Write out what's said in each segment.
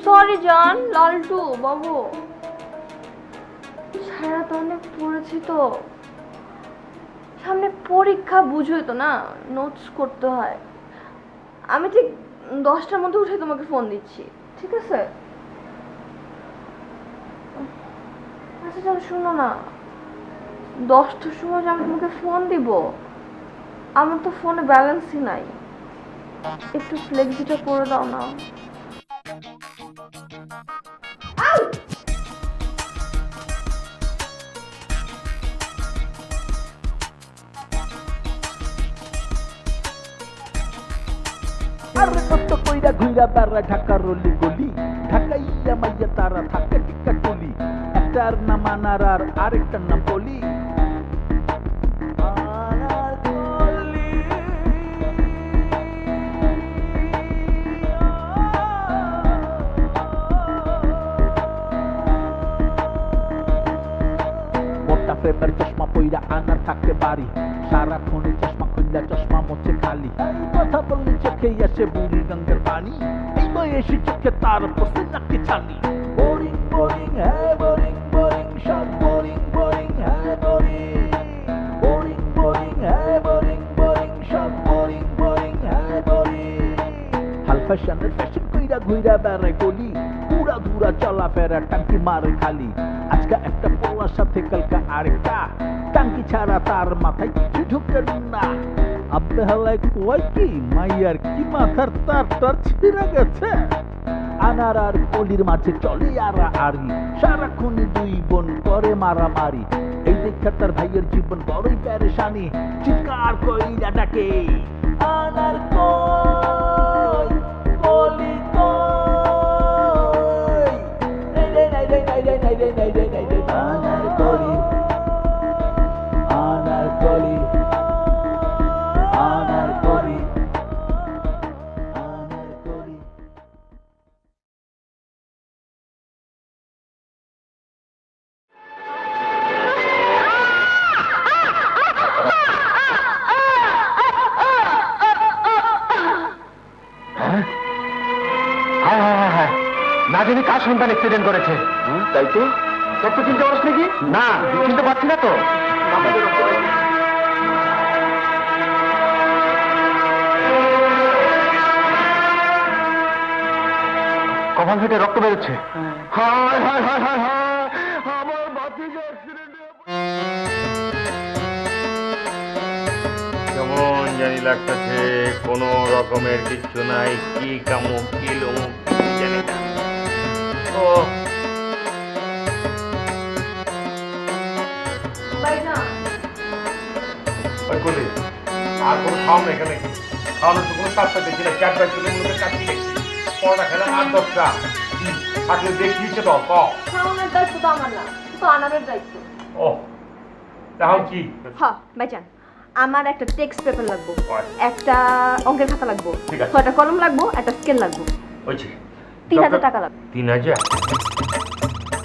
Sorry জান, লালটু বাবু, সারা তো অনেক পড়েছি তো, সামনে পরীক্ষা বুঝোই তো না, নোটস করতে হয়। আমি ঠিক 10টার মধ্যে উঠে তোমাকে ফোন দিচ্ছি, ঠিক আছে? আচ্ছা চল, শুনো না, 10টার সময় আমি তোমাকে ফোন দিব, আমার তো ফোনে ব্যালেন্সই নাই, একটু ফ্লেক্সিটা করে দাও না। আরে কত কইরা ঘুইরা বেড়া ঢাকার রলি গলি, ঢাকাইয়া মাইয়া তারা থাকে টিকা টলি, একটার নাম আনার আর আরেকটার নাম বলি। মোটা ফ্রেমের চশমা পইরা আনার থাকে বাড়ি, সারাক্ষণে চশমা খুললা চশমা মোচে খালি, কথা বললে চোখে আসে বুড়ি গঙ্গার পানি, এই বয়সে চোখে তার পড়ছে নাকি ছানি। বোরিং বোরিং হ্যাঁ বোরিং বোরিং, সব বোরিং বোরিং হ্যাঁ বোরিং, বোরিং বোরিং হ্যাঁ বোরিং বোরিং, সব বোরিং বোরিং হ্যাঁ বোরিং। হাল ফ্যাশনের ফ্যাশন কইরা ঘুইরা বেড়ায় গলি, পুরা ধুরা চলাফেরা টাঙ্কি মারে খালি, আজকে একটা পোলার সাথে কালকা আরেকটা, টাঙ্কি ছাড়া তার মাথায় কিছু ঢুকে না। আব্বে হালায় কয় কি মাইয়ার কি মাথার তার ছিঁড়ে গেছে। আনার আর কলির মাঝে চলে আড়াআড়ি, সারাক্ষণই দুই বোন করে মারামারি, এই দেখা তার ভাইয়ের জীবন বড়ই পেরেশানি, চিৎকার কইরা ডাকে আনার কই কলি কই, নাই নাই নাই নাই নাই নাই নাই নাই নাই নাই নাই, আনার কলি আনার কলি আনার কলি আনার কলি। না জানি কার সন্তান অ্যাক্সিডেন্ট করেছে। তাই তো, তোর তো চিনতে পারছ নাকি? না, চিনতে পারছি না তো। কপাল ফেটে রক্ত বেরোচ্ছে। হায় হায় হায় হায় হায়, আমার ভাতিজা অ্যাক্সিডেন্টে। কেমন জানি লাগতেছে, কোন রকমের কিচ্ছু নাই, কি কামুক কি লুমুক জানি না। ও আর কোনো খাওয়া নেই এখানে, খাওয়ানোর তো কোনো কাজটা দেখছি না, 4 কিলোমিটার কাজ দেখছি, পড়া খেলা 8-10টা থাকলে দেখিয়েছে তো খাওয়ানোর দায়িত্ব তো আমার না, তো আনারের দায়িত্ব। ও তাহলে কি? হ্যাঁ ভাইজান, আমার একটা টেক্সট পেপার লাগবে, একটা অঙ্কের খাতা লাগবে, ঠিক আছে। 6টা কলম লাগবে, একটা স্কেল লাগবে, হয়েছে 3000 টাকা লাগবে। 3000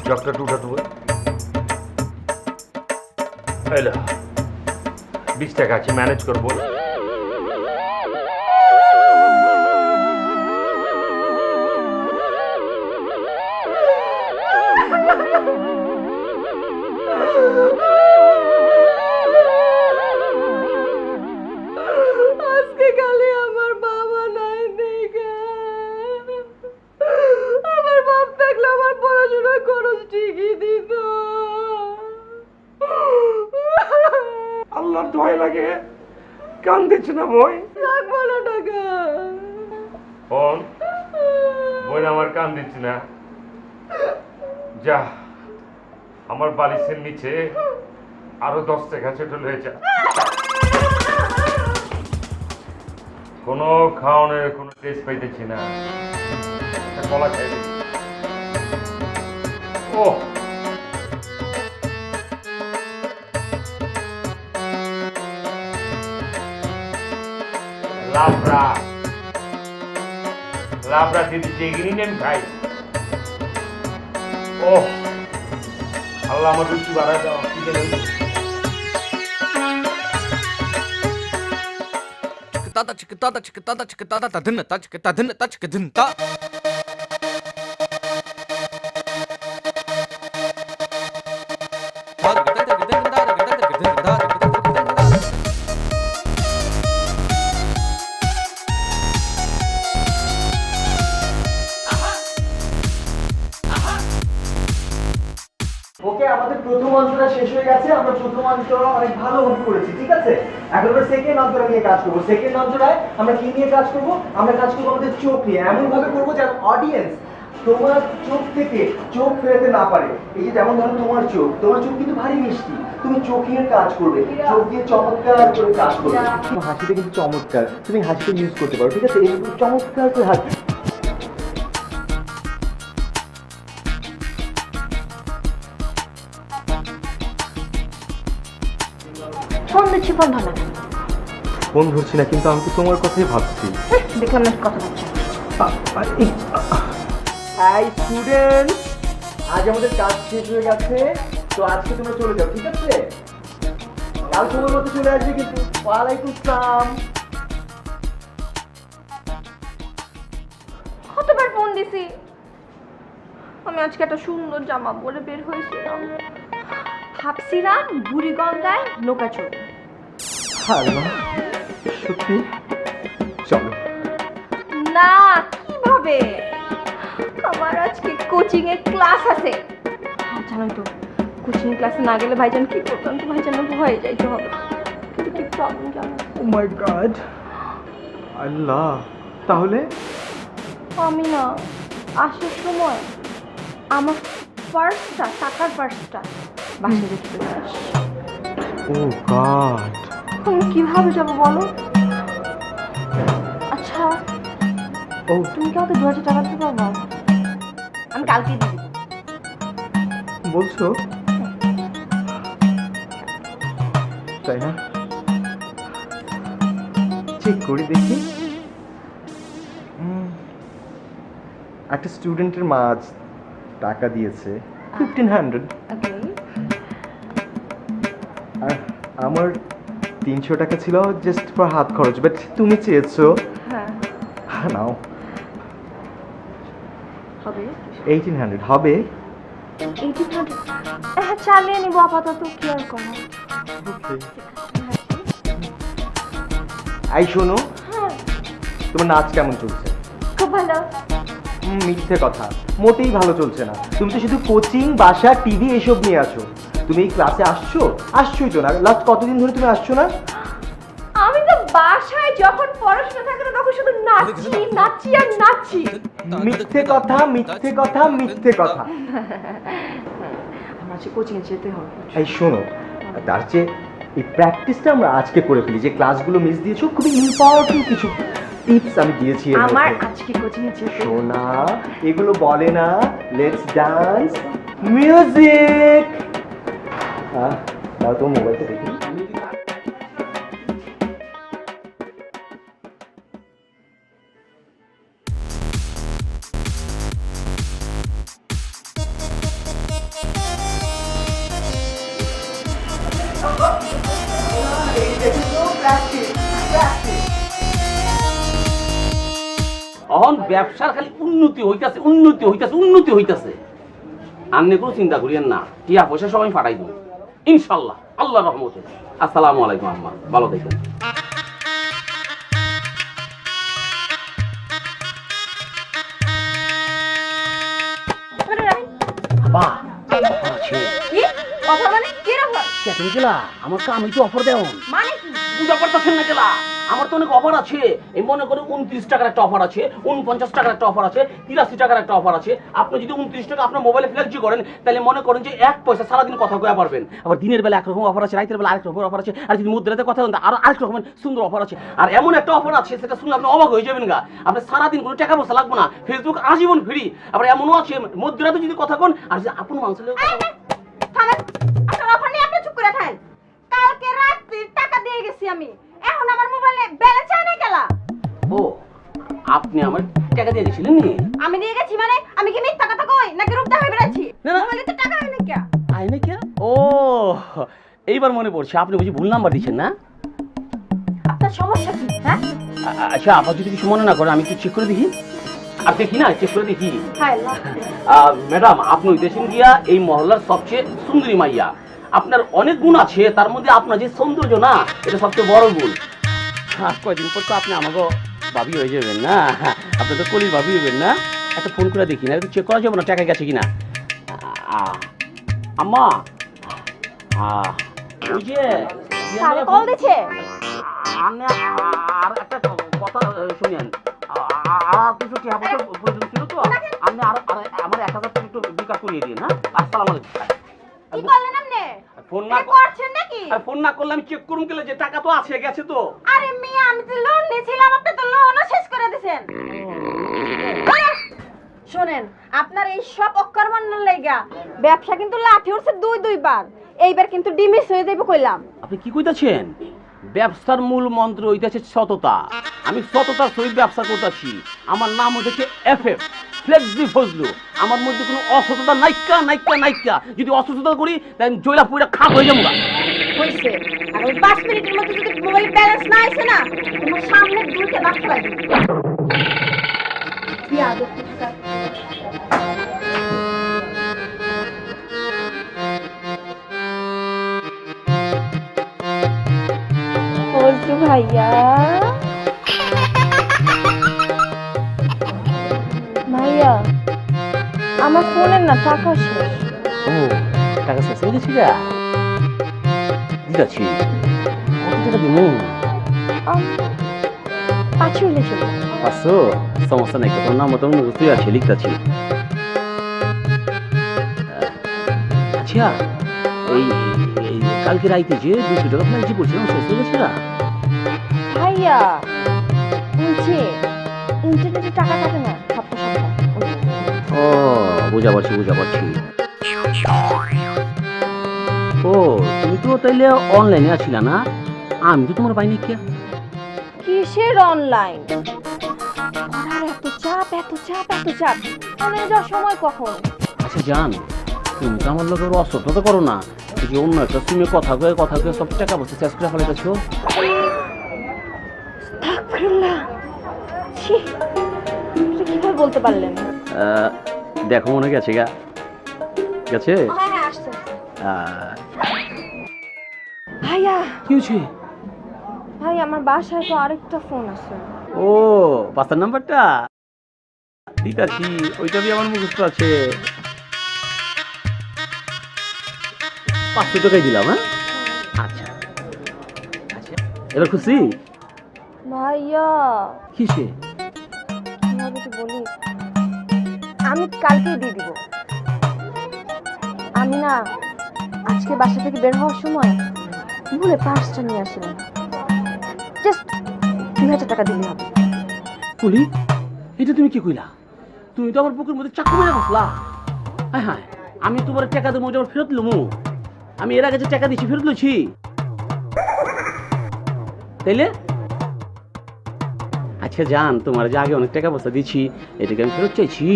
চকটা টুটা দেবো, 20 টাকা আছে, ম্যানেজ করবো। আল্লাহর দোহাই লাগে কান্দিস না বই। লাগবো না টাকা। বোন, বোন আমার কান্দিস না। যা আমার বালিশের নিচে আরো 10 টাকা সেটেল হয়ে যা। কোনো খাওয়ানোর কোনো টেস্ট পাইতেছি না। একটা কলা খাই দিই। ও লাবড়া লাবড়া দিদি যেগিনি নেন খাই। ও আল্লাহ আমার রুচি বাড়ায় দাও। কি যেন ওকে, আমাদের প্রথম অন্তরা শেষ হয়ে গেছে। আমরা প্রথম অন্তরা অনেক ভালোভাবে করেছি, ঠিক আছে? এখন আমরা সেকেন্ড অন্তরা নিয়ে কাজ করবো। সেকেন্ড অন্তরায় আমরা কি নিয়ে কাজ করবো? আমরা কাজ করবো আমাদের চোখ নিয়ে। এমন ভাবে করবো যেন অডিয়েন্স তোমার চোখ থেকে চোখ ফেরাতে না পারে। এই যে যেমন ধরো তোমার চোখ কিন্তু ভারী মিষ্টি, তুমি চোখ নিয়ে কাজ করবে, চোখ দিয়ে চমৎকার করে কাজ করবে। তোমার হাসিটা কিন্তু চমৎকার, তুমি হাসিটা ইউজ করতে পারো, ঠিক আছে? এইরকম চমৎকার করে হাসি। ফোন দিচ্ছি, ফোন ধরে না। ফোন ধরছি না, কিন্তু আমি তো তোমার কথাই ভাবছি। দেখলাম না কথা বলছে। হাই স্টুডেন্ট, আজ আমাদের কাজ শেষ হয়ে গেছে, তো আজকে তোমরা চলে যাও, ঠিক আছে? কাল সময় মতো চলে আসবে কিন্তু। ওয়ালাইকুম আসসালাম। কতবার ফোন দিছি। আমি আজকে একটা সুন্দর জামা পরে বের হয়েছিলাম, ভাবছিলাম বুড়িগঙ্গায় নৌকা চড়বো। হ্যালো, সত্যি? চলো। না, কিভাবে? আমার আজকে কোচিং এর ক্লাস আছে। জানেন তো, কোচিং ক্লাসে না গেলে ভাইজান কি করতাম, তো ভাইজান ভয়ে যাইতে হবে। কিন্তু কি প্রবলেম জানো? ও মাই গড, আল্লাহ। তাহলে আমি না আসার সময় আমার পার্সটা, টাকার পার্সটা বাসায় রেখে চলে আসি। ও গড, আমি কিভাবে যাবো বলো? আচ্ছা, ও তুমি কি আমাকে 2000 টাকা দিতে পারবা? আমি কালকে দিয়ে দেবো। বলছো? তাই না? চেক করি দেখি। একটা স্টুডেন্টের মা আজ টাকা দিয়েছে 1500, ওকে। আর আমার 300 টাকা ছিল জাস্ট ফর হাত খরচ, বাট তুমি চেয়েছো। হ্যাঁ, নাও, হবে 1800 হবে। 1800? হ্যাঁ, চালিয়ে নিবো আপাতত, কি আর করবো। আই শোনো, হ্যাঁ, তোমার নাচ কেমন চলছে? খুব ভালো। মিথ্যে কথা, মোটেই ভালো চলছে না। তুমি তো শুধু কোচিং, বাসা, টিভি এসব নিয়ে আছো। তুমি এই ক্লাসে আসছোই তো না। লাস্ট কতদিন ধরে তুমি আসছো না? আমি তো বাসায় যখন পড়াশোনা থাকে না তখন শুধু নাচি আর নাচি। মিথ্যে কথা, মিথ্যে কথা, মিথ্যে কথা। আমার আজকে কোচিং এ যেতে হবে। এই শোনো, তার চেয়ে এই প্র্যাকটিসটা আমরা আজকে করে ফেলি। যে ক্লাসগুলো মিস দিয়েছো, খুবই ইম্পর্টেন্ট কিছু টিপস আমি দিয়েছি এর আমার মধ্যে। আজকে কোচিং এ যেতে সোনা, এগুলো বলে না। Let's dance, music. দাও তো মোবাইলটা দেখি। অহন ব্যবসার খালি উন্নতি হইতাছে। আপনি কোনো চিন্তা করিয়েন না, টিয়া পয়সা সবাই পাঠাই দেবো ইনশাল্লাহ, আল্লাহ রহমতে। আসসালামু আলাইকুম আম্মা, ভালো দেখেন। কি কথা মানে? কি রকম? বুঝছেন কেলা আমার কাম একটু অফার দেন মানে কি বুঝা পারতেছেন না কেলা আমার তো অনেক অফার আছে এই মনে করে 29 টাকার একটা অফার আছে 49 টাকার একটা অফার আছে 83 টাকার একটা অফার আছে আপনি যদি 29 টাকা আপনার মোবাইলে ফ্লেক্সি করেন তাহলে মনে করেন যে 1 পয়সা সারাদিন কথা কয়া পারবেন আবার দিনের বেলা একরকম অফার আছে রাতের বেলা আরেক রকম অফার আছে আর যদি মধ্যরাতে কথা বলেন আর আরেক রকমের সুন্দর অফার আছে আর এমন একটা অফার আছে সেটা শুনলে আপনি অবাক হয়ে যাবেন গা আপনি সারাদিন কোনো টাকা পয়সা লাগবে না ফেসবুক আজীবন ফ্রি আবার এমনও আছে মধ্যরাতে যদি কথা কোন আর যদি আপন মানুষের থামেন আপনার অফার নিয়ে আপনি চুপ করে থাকেন কালকে রাতে টাকা দিয়ে গেছি আমি এখন আমার মোবাইলে ব্যালেন্স চাই না কেলা ও আপনি আমার টাকা দিয়ে দিয়েছিলেন নি আমি দিয়ে গেছি মানে আমি কি মিথ্যা কথা কই নাকি রূপ দেখাই বেড়াচ্ছি না, না। মোবাইলে তো টাকা হয় না কে আয় না কে ও এইবার মনে পড়ছে আপনি বুঝি ভুল নাম্বার দিচ্ছেন না আপনার সমস্যা কি হ্যাঁ আচ্ছা আপা যদি কিছু মনে না করে আমি কি চেক করে দেখি আর দেখি না চেক করে দেখি হায় আল্লাহ ম্যাডাম আপনি দেখেন গিয়া এই মহল্লার সবচেয়ে সুন্দরী মাইয়া আপনার অনেক গুণ আছে তার মধ্যে আপনার যে সৌন্দর্য না এটা সবচেয়ে বড় গুণ কয়দিন পর তো আপনি আমাকে ভাবি হয়ে যাবেন না আপনি তো কলির ভাবি হবেন না একটা ফোন করে দেখি না একটু চেক করা যাবে না টাকা গেছে কিনা আম্মা ওই যে স্যার কল দিছে আপনি আর একটা কথা শুনেন আর কিছু টাকা পয়সা প্রয়োজন ছিল তো আপনি আর আমার 1000 টাকা একটু বিকাশ করিয়ে দিন হ্যাঁ আসসালামু আলাইকুম কি করলেন আপনি ফোন না করছেন নাকি আর ফোন না করলে আমি চেক করুন গেলে যে টাকা তো আছে গেছে তো আরে মিয়া আমি তো লোন নিয়েছিলাম আপনি তো লোনও শেষ করে দিয়েছেন শুনেন আপনার এই সব অকর্মান্নের লাইগা ব্যবসা কিন্তু লাঠি উঠছে দুইবার এইবার কিন্তু ডিমিস হয়ে যাবে কইলাম আপনি কি কইতাছেন ব্যবসার মূল মন্ত্র হইতাছে সততা আমি সততার সহিত ব্যবসা করতেছি আমার নাম হচ্ছে এফএফ ফ্লেক্সি ফজলু আমার মধ্যে কোনো অসততা নাইকা যদি অসততা করি তাহলে জয়লা পুরা খাপ হয়ে যাবো হইছে আর ওই 5 মিনিটের মধ্যে যদি মোবাইল ব্যালেন্স না আসে না তোমার সামনে দুইটা দাঁত ফেলাই দিই কি আদর ফজলু ভাইয়া ভাইয়া আমার ফোনের না টাকা শেষ ও টাকা শেষ হয়ে গেছি গা দিচ্ছি কত টাকা দিব পাঁচশো হলে চলো 500 সমস্যা নাই তোর নাম মতো মুখস্থ আছে লিখতেছি আচ্ছা এই কালকে রাইতে যে 200 টাকা ফ্লাইট পড়ছিলাম শেষ হয়ে গেছে না ভাইয়া বলছি ইন্টারনেটে টাকা কাটে না সপ্তাহ ও বুঝা পারছি ও তুমি তো তাইলে অনলাইনে আছিলা না আমি তো তোমার পাইনি কে কিসের অনলাইন এত চাপ অনলাইনে যাওয়ার সময় কখন আচ্ছা জান তুমি তো আমার লোকের অসততা করো না যে অন্য একটা সিমে কথা কয়ে সব টাকা বসে শেষ করে ফেলাইতেছো আস্তাগফিরুল্লাহ ছি এটা কিভাবে বলতে পারলেন দেখো মনে গেছে গেছে হ্যাঁ আসছে ভাইয়া কি হয়েছে ভাই আমার বাসায় তো আরেকটা ফোন আছে ও 5 নাম্বারটা ঠিক আছে ওইটা দিয়ে আমার মুখস্থ আছে 500 টাকাই দিলাম হ্যাঁ আচ্ছা এবার খুশি ভাইয়া কিসে কিভাবে তো বলি আমি কালকেই দিয়ে দিব আমি না আজকে বাসা থেকে বের হওয়ার সময় ভুলে পার্সটা নিয়ে আসলাম জাস্ট 2000 টাকা দিলে হবে কুলি এটা তুমি কি কইলা তুমি তো আমার বুকের মধ্যে চাকু মেরে বসলা হ্যাঁ আমি তোমার টাকা দেবো আবার ফেরত লমু আমি এর আগে যে টাকা দিচ্ছি ফেরত লইছি তাইলে আচ্ছা জান তোমার যে আগে অনেক টাকা পয়সা দিচ্ছি এটাকে আমি ফেরত চাইছি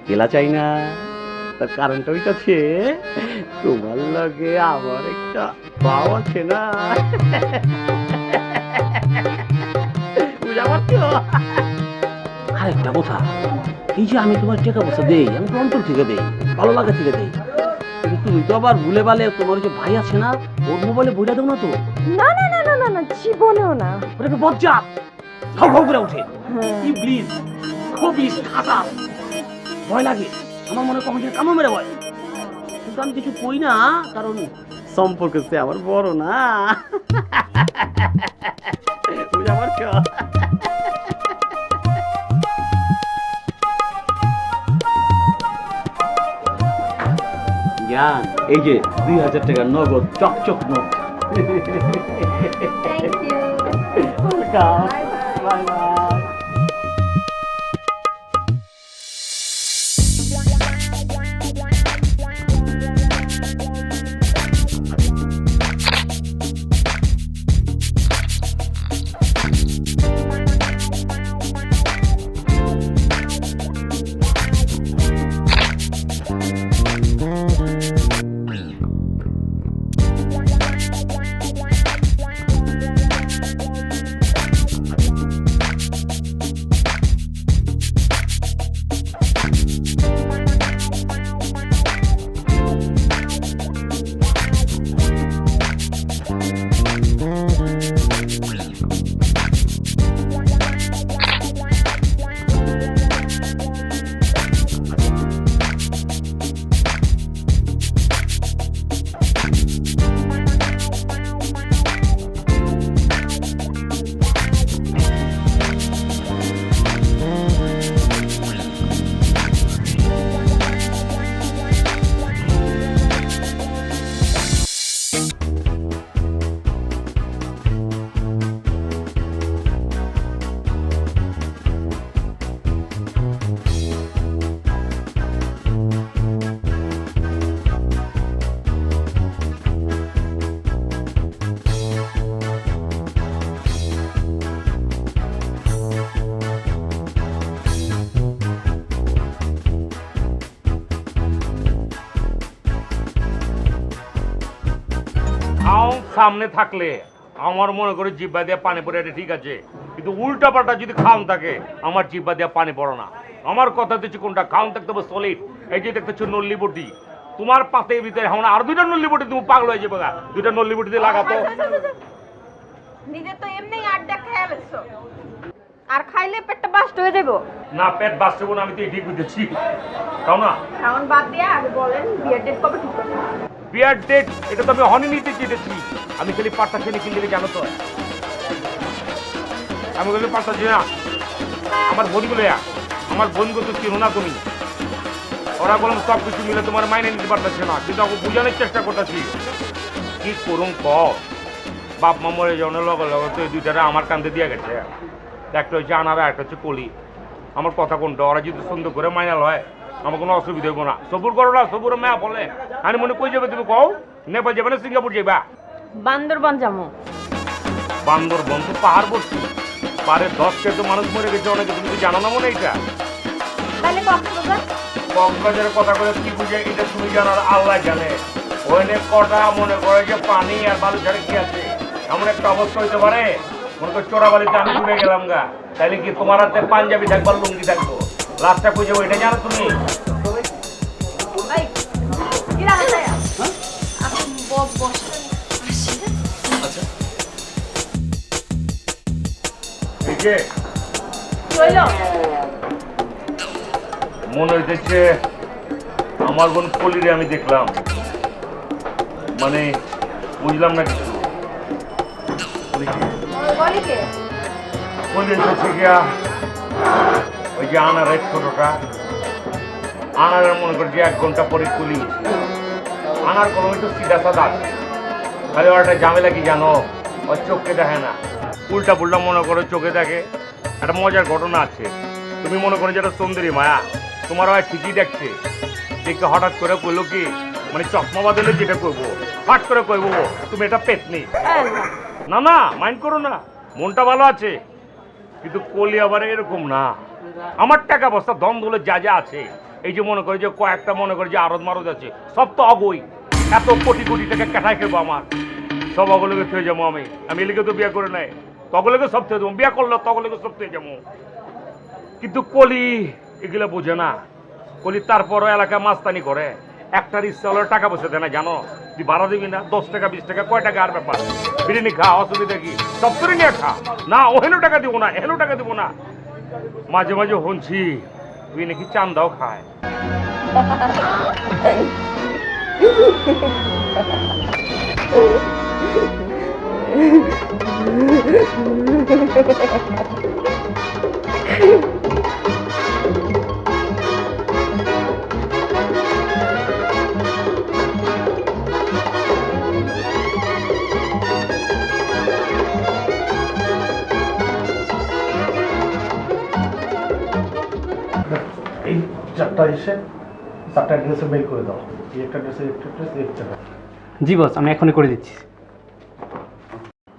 কেলা চাই না তার কারণটা ওইটাছে তোমার লগে আমার একটা ভাব আছে না বুঝা পারছো আরেকটা কথা এই যে আমি তোমার টাকা পয়সা দেই আমি তো অন্তর থেকে দেই ভালো লাগা থেকে দেই কিন্তু তুমি তো আবার ভুলে বালে তোমার যে ভাই আছে না ওর মোবাইলে বইটা দাও না তো না না না না না না জীবনেও না ওটাকে বজ্জাত হাউ হাউ করে ওঠে ইবলিস খবিস খাটাস ভয় লাগে আমার মনে কমে কামড় মেরে ভয় কিন্তু আমি কিছু কই না কারণ সম্পর্ক সে আমার বড় না বুঝা পারছো জ্ঞান এই যে 2000 টাকার নগদ চকচক note thank you bye bye সামনে থাকলে আমার মনে করে জিব্বা দিয়ে পানি পড়ে এটা ঠিক আছে, কিন্তু উল্টা পাল্টা যদি খাওন থাকে আমার জিব্বা দিয়ে পানি পড়ে না। আমার কথা দিচ্ছি কোনটা খাওন থাকতে হবে সলিড। এই যে দেখতেছো নল্লি বটি, তোমার পাতের ভিতরে এখন আর 2টা নল্লি বটি তুমি পাগল হয়ে যাবে। 2টা নল্লি বটি দিয়ে লাগাতো। নিজে তো এমনি আড্ডা খেয়ে ফেলছো, আর খাইলে পেটটা বাস্ট হয়ে যাবো। না পেট বাঁচতে না, আমি তো ঠিক বুঝেছি। খাও না এখন বাদ দিয়ে আগে বলেন বিয়ের ডেট কবে ঠিক করবেন? বিয়ার ডেট এটা তো আমি হনি নিতে চেয়েছি। আমি খালি পাটটা খেলে কিনলে জানো তো, আমি খালি পাটটা চিনি না। আমার বোনগুলো আমার বোনগুলো তো চিনো না তুমি। ওরা বললাম সব কিছু মিলে তোমার মাইনে নিতে পারতেছে না, কিন্তু আমি বোঝানোর চেষ্টা করতেছি। কি করুন ক বাপ মা মরে যাওয়ার লগে লগে তো এই দুইটারা আমার কান্দে দিয়ে গেছে। একটা হচ্ছে আনারা, একটা হচ্ছে কলি। আমার কথা কোনটা, ওরা যদি সুন্দর করে মাইনাল হয় আমার কোনো অসুবিধা হইব না। সবুর করো না, সবুর মেয়া বলে আমি মনে কই যাবে তুমি কও? নেপাল যাবে না সিঙ্গাপুর যাবা? বান্দরবান যাবো। বান্দরবন তো পাহাড় বসছি, পারে 10 কে তো মানুষ মরে গেছে অনেকে, তুমি তো জানো না মনে এটা? তাহলে কক্সবাজার? কক্সবাজারের কথা বলে কি বুঝে এটা তুমি জানো আর আল্লাহ জানে। ওইনে কটা মনে করে যে পানি আর বালু ছাড়া কি আছে, এমন একটা অবস্থা হইতে পারে মনে করো চোরাবালিতে আমি ডুবে গেলাম গা, তাইলে কি তোমার হাতে পাঞ্জাবি থাকবার লুঙ্গি থাকবো? লাস্টটা কই যাবো এটা জানো তুমি? এই কি রাখা যায়? আপনি বসেন। আচ্ছা এই যে কি হইলো? মনে হইতেছে আমার বোন কলিরে আমি দেখলাম, মানে বুঝলাম না কিছু। বলি কে? কলি হচ্ছে গিয়া ওই যে আনারের ছোটটা, আনারের মনে করছি 1 ঘন্টা পরে কলি উঠছে। আনার কোনো একটু সিধা সাদা আছে, খালি ওর একটা ঝামেলা কি জানো, ওর চোখকে দেখে না, উল্টা পুল্টা মনে করে চোখে দেখে। একটা মজার ঘটনা আছে, তুমি মনে করো যেটা সুন্দরী মায়া, তোমার হয় ঠিকই দেখছে, দেখে হঠাৎ করে কইলো কি, মানে চশমা বাদলে যেটা করবো হঠাৎ করে কইবো তুমি এটা পেতনি। না না মাইন্ড করো না, মনটা ভালো আছে, কিন্তু কলি আবার এরকম না। আমার টাকা বস্তা দ্বন্দ্ব যা যা আছে, এই যে মনে করে যে কয়েকটা মনে করে যে আরদ মারদ আছে, সব তো অগই। এত কোটি কোটি টাকা কেটাই খেবো আমার, সব অগলোকে থয়ে যাবো। আমি এলিকে তো বিয়ে করে নাই, তগলোকে সব থয়ে যাবো, বিয়ে করলো তগলোকে সব থয়ে যাবো। কিন্তু কলি এগুলো বোঝে না। কলি তারপরও এলাকায় মাস্তানি করে, একটার ইচ্ছা হলো টাকা পয়সা দেয় না, জানো তুই ভাড়া দিবি না, 10 টাকা 20 টাকা কয় টাকা আর ব্যাপার, বিরিয়ানি খা অসুবিধা কি, সব করে নিয়ে খা না, ওহেন টাকা দিব না হেন টাকা দিব না। মাঝে মাঝে শুনছি তুই নাকি চান্দাও খায়। এই চারটা এসে চারটা অ্যাড্রেসে মেল করে দাও, এই একটা অ্যাড্রেসে একটা অ্যাড্রেস এই একটা। জি বস, আমি এখনই করে দিচ্ছি।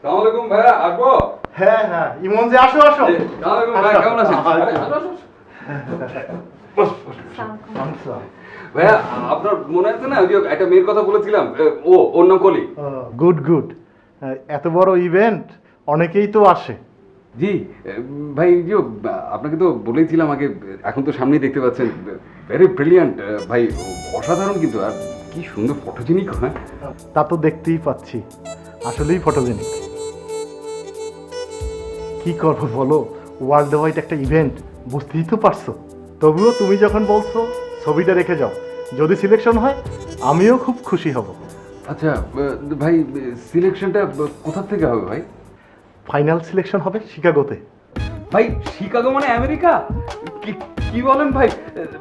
সালাম আলাইকুম ভাইয়া, আসবো? হ্যাঁ হ্যাঁ, ইমন যে আসো আসো। সালাম আলাইকুম ভাইয়া, কেমন আছেন? আরে, আসো, আসো, আসো। ভাইয়া, আপনার মনে আছে না ওই যে একটা মেয়ের কথা বলেছিলাম, ওর নাম কলি। গুড গুড, এত বড় ইভেন্ট অনেকেই তো আসে। জি ভাই, যে আপনাকে তো বলেইছিলাম আগে, এখন তো সামনেই দেখতে পাচ্ছেন, ভেরি ব্রিলিয়ান্ট ভাই, অসাধারণ কিন্তু, আর কি সুন্দর ফটোজেনিক। হ্যাঁ, তা তো দেখতেই পাচ্ছি, আসলেই ফটোজেনিক। কি করবো বলো, ওয়ার্ল্ড ওয়াইড একটা ইভেন্ট, বুঝতেই তো পারছো। তবুও তুমি যখন বলছো ছবিটা রেখে যাও, যদি সিলেকশন হয় আমিও খুব খুশি হব। আচ্ছা ভাই, সিলেকশনটা কোথা থেকে হবে ভাই? ফাইনাল সিলেকশন হবে শিকাগোতে। ভাই শিকাগো মানে আমেরিকা? কি বলেন ভাই?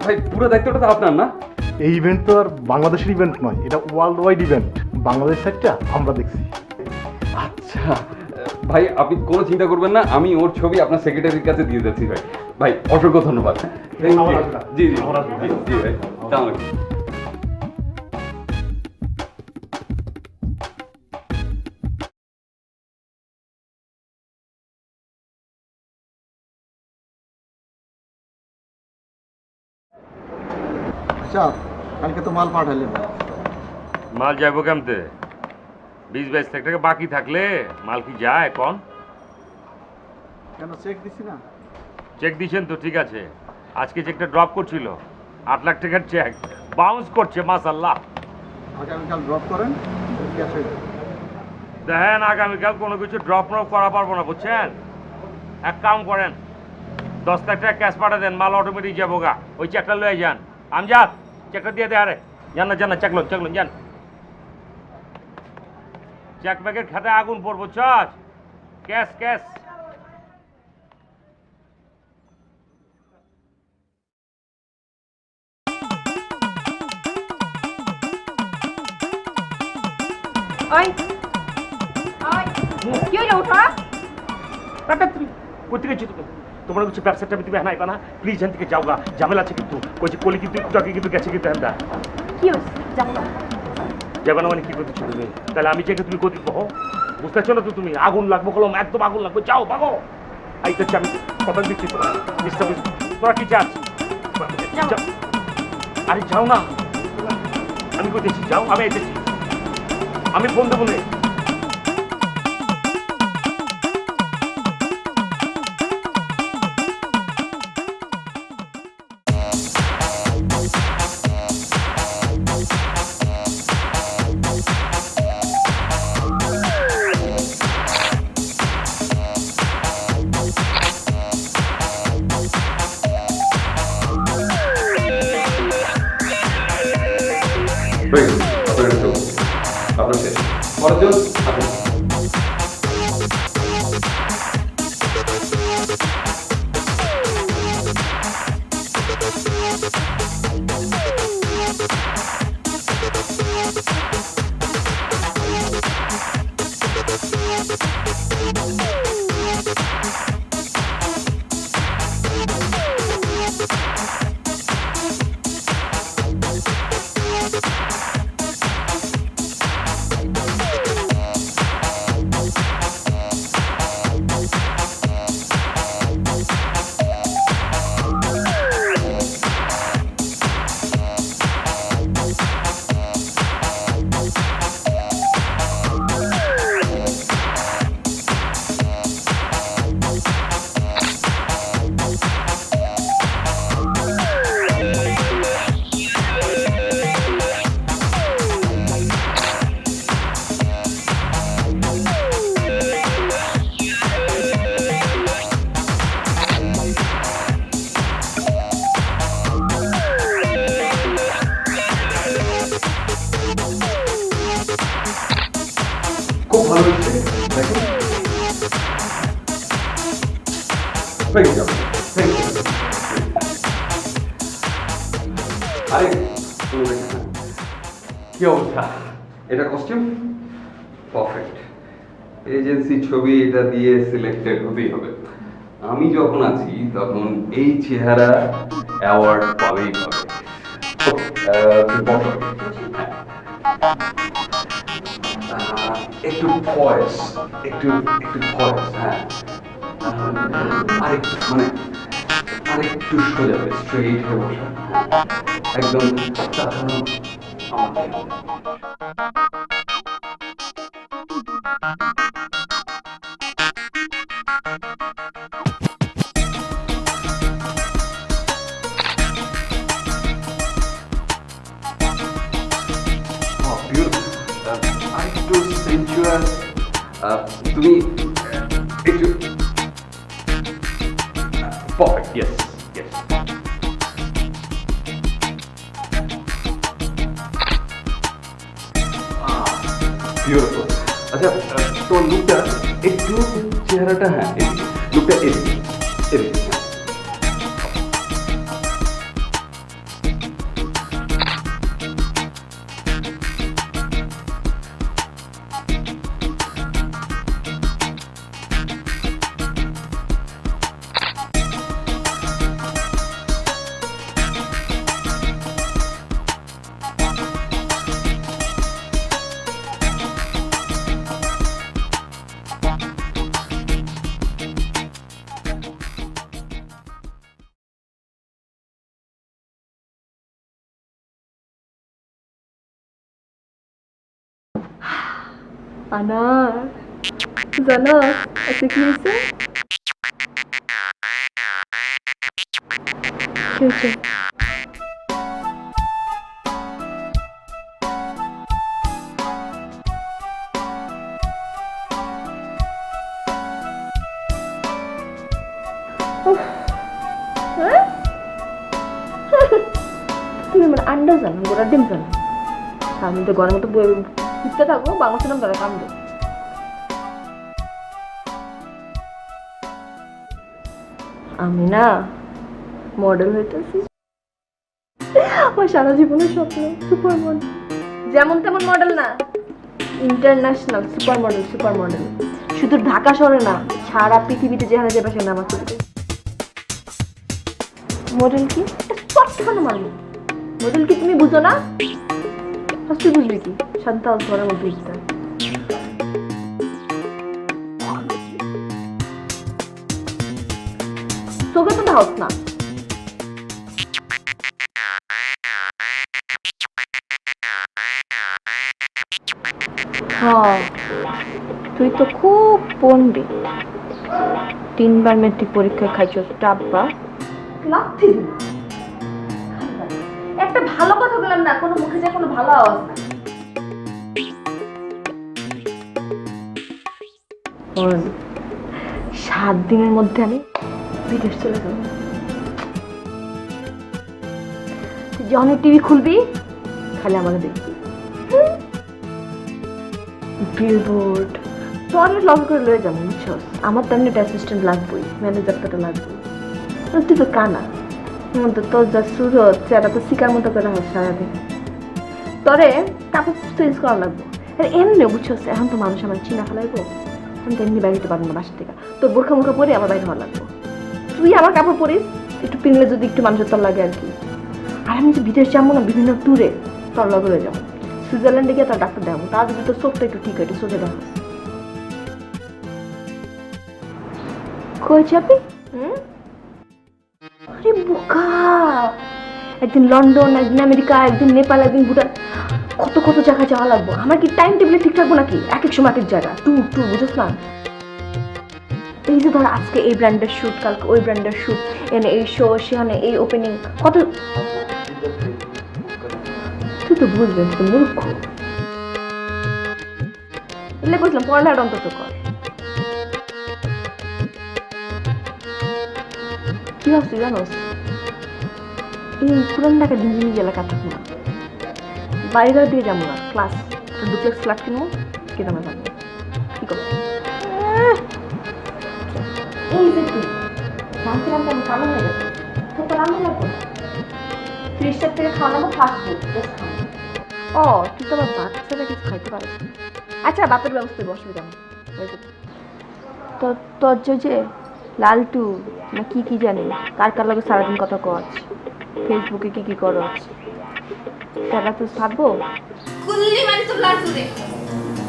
ভাই পুরো দায়িত্বটা তো আপনার না? এই ইভেন্ট তো আর বাংলাদেশের ইভেন্ট নয়, এটা ওয়ার্ল্ড ওয়াইড ইভেন্ট। বাংলাদেশ সাইডটা আমরা দেখছি। আচ্ছা ভাই, আপনি কোনো চিন্তা করবেন না, আমি ওর ছবি আপনার সেক্রেটারির কাছে দিয়ে যাচ্ছি ভাই। ভাই অসংখ্য ধন্যবাদ। জি জি জি ভাই, আসসালামু আলাইকুম। আচ্ছা, কালকে তো মাল পাঠালেন, মাল যাবো কেমতে? 20-22 লাখ টাকা বাকি থাকলে মাল কি যায় কোন? কেন চেক দিছি না? চেক দিয়েছেন তো, ঠিক আছে। আজকে চেকটা ড্রপ করছিল, 8 লাখ টাকার চেক বাউন্স করছে, মাশাআল্লাহ। আগামীকাল ড্রপ করেন, দেখেন আগামীকাল কোনো কিছু ড্রপ করা পারবো না, বুঝছেন? এক কাম করেন, 10 লাখ টাকা ক্যাশ পাঠা দেন, মাল অটোমেটিক যাবো গা। ওই চেকটা লয়ে যান। আমজাদ, চেকটা দিয়ে দে। আরে জান না, চেকলুন যান। চেক ব্যাগের খাতায় আগুন পড়বো, চাচ। ক্যাশ। ওই কি হইলো, ওঠা। কোথা গেছি তুমি? তোমার কিছু ব্যবসাটা তুমি হ্যাঁ না, প্লিজ এখান থেকে যাও গা, ঝামেলা আছে কিন্তু। কইছি কলি কিন্তু একটু আগে কিন্তু গেছে কিন্তু হ্যাঁ। কি হয়েছে, যাবো না। যাবে না মানে কি করতেছো তুমি? তাহলে আমি চেকে তুমি গতি বহ, বুঝতেছো না তো তুমি? আগুন লাগবো কলম, একদম আগুন লাগবে। যাও ভাগো। আইতেছি আমি, কথা দিচ্ছি তোমার। তোরা কি চাস? আরে যাও না, আমি করতেছি, যাও। আমি আইতেছি, আমি ফোন দেবো না। আপনার শেষ, পরের জন আপনি। ভালো হচ্ছে দেখেন থ্যাংক ইউ থ্যাংক ইউ আরে কি অবস্থা এটা কস্টিউম পারফেক্ট এজেন্সি ছবি এটা দিয়ে সিলেক্টেড হতেই হবে আমি যখন আছি তখন এই চেহারা অ্যাওয়ার্ড পাবেই পাবে একটু ভয়েস একটু ভয়েস হ্যাঁ আরেকটু মানে আরেকটু সোজা স্ট্রেইট হয়ে বসা একদম সাধারণ আমাকে আরেকটু সেন্সুয়াস তুমি একটু পারফেক্ট ইয়েস ইয়েস বিউটিফুল আচ্ছা তোমার লুকটা একটু চেহারাটা হ্যাঁ লুকটা এদিকে এদিকে আনার জানো আজকে কি হয়েছে? কি হয়েছে? উফ, হ্যাঁ? তুমি আমার আন্ডা জানো গোড়ার ডিম জানো আমি তো ঘরের মতো ঘুরতে থাকবো বাংলা সিনেমা করে কামড়ে আমি না মডেল হইতেছি আমার সারা জীবনের স্বপ্ন সুপার মডেল যেমন তেমন মডেল না ইন্টারন্যাশনাল সুপার মডেল শুধু ঢাকা শহরে না সারা পৃথিবীতে যেখানে যাবে সেখানে আমার ছবি মডেল কি স্পষ্টখানে মারবো মডেল কি তুমি বুঝো না তুই বুঝবি কি শান্তা ঘরের মধ্যে ইচ্ছা তোকে তো ধাওস না হ্যাঁ তুই তো খুব পণ্ডিত 3 বার মেট্রিক পরীক্ষায় খাইছস টাব্বা লাথি দিল একটা ভালো কথা বললাম না কোনো মুখে যায় কোনো ভালো আওয়াজ না 7 দিনের মধ্যে আমি বিদেশ চলে যাব যখন টিভি খুলবি খালি আমাকে দেখবি বিলবোর্ড তোর লগ করে লয়ে যাবো বুঝছস আমার তো এমনি অ্যাসিস্ট্যান্ট লাগবেই ম্যানেজারটা লাগবে তুই তো কানা তোর যা সুরত চেহারা তো শিকার মতো করে হয় সারাদিন তরে কাপড় চেঞ্জ করা লাগবো আর এমনি বুঝছস এখন তো মানুষ আমার চিনা ফেলাইবো আমি তো এমনি বাইরে পারবো না বাসা থেকে তোর বোরখা মুখা পরে আমার বাইরে হওয়া লাগবো তুই আমার কাপড় পরিস একটু পিনলে যদি একটু মানুষের তোর লাগে আর কি আর আমি যে বিদেশ যাবো না বিভিন্ন ট্যুরে তোর লগে হয়ে যাবো সুইজারল্যান্ডে গিয়ে তার ডাক্তার দেখাবো তার যদি তোর চোখটা একটু ঠিক হয় একটু সোজা দেখো কই যাবি আরে বোকা একদিন লন্ডন একদিন আমেরিকা একদিন নেপাল একদিন ভুটান কত কত জায়গায় যাওয়া লাগবো আমার কি টাইম টেবিলে ঠিক থাকবো নাকি এক এক সময় এক এক জায়গা ট্যুর বুঝছ না এই যে ধর আজকে এই ব্র্যান্ডের শুট কালকে ওই ব্র্যান্ডের শুট এনে এই শো সেখানে এই ওপেনিং কত তুই তো বুঝবেন তুই মূর্খ এলে বলছিলাম পড়ালেখাটা অন্তত কর কি ভাবছি জানোস এই পুরান ঢাকা দিন এলাকা থাকবো না বাড়িঘর দিয়ে যাবো না ক্লাস ডুপ্লেক্স ফ্ল্যাট কিনবো কেনা থাকবো ঠান্ডা হয়ে গেছে, তো তো রান্না লাগবে না। ফ্রিজটার থেকে খাওয়া নেবো ফাস্ট ফুড, জাস্ট খাওয়া। ও তুই তো আবার বাচ্চারা কিছু খাইতে পারিস না। আচ্ছা বাতের ব্যবস্থা অসুবিধা নেই, তো তোর যে লালটু না কি কি জানি কার কার লাগে সারাদিন কথা কচ, ফেসবুকে কি কি করছ, তারা তো থাকবো কুল্লি মানে তো লাড্ডু রে,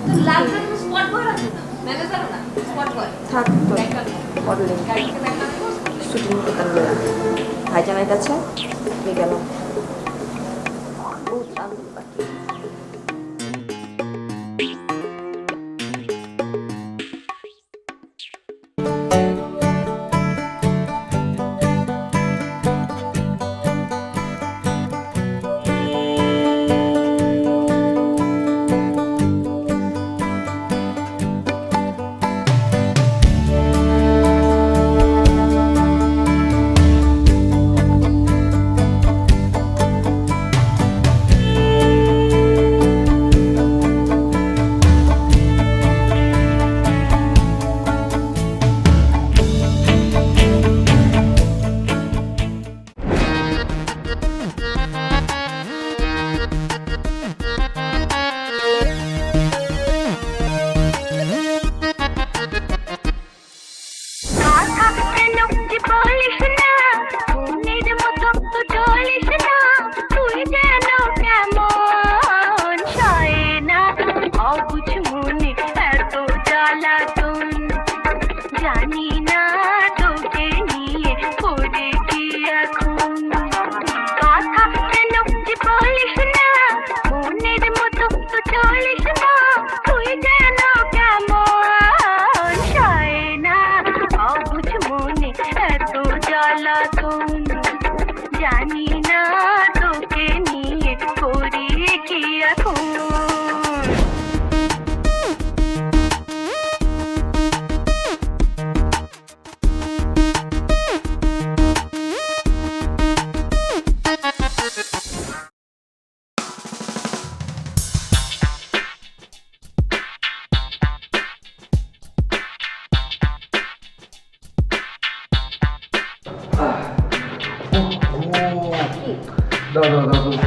তো লাড্ডু তো স্পট বয় রাখে না, ম্যানেজার না স্পট বয় থাক তো মডেলিং গাড়িতে ব্যাকআপ পোস্ট শুটিং করতে হবে। ভাইজানের কাছে নিয়ে গেলাম।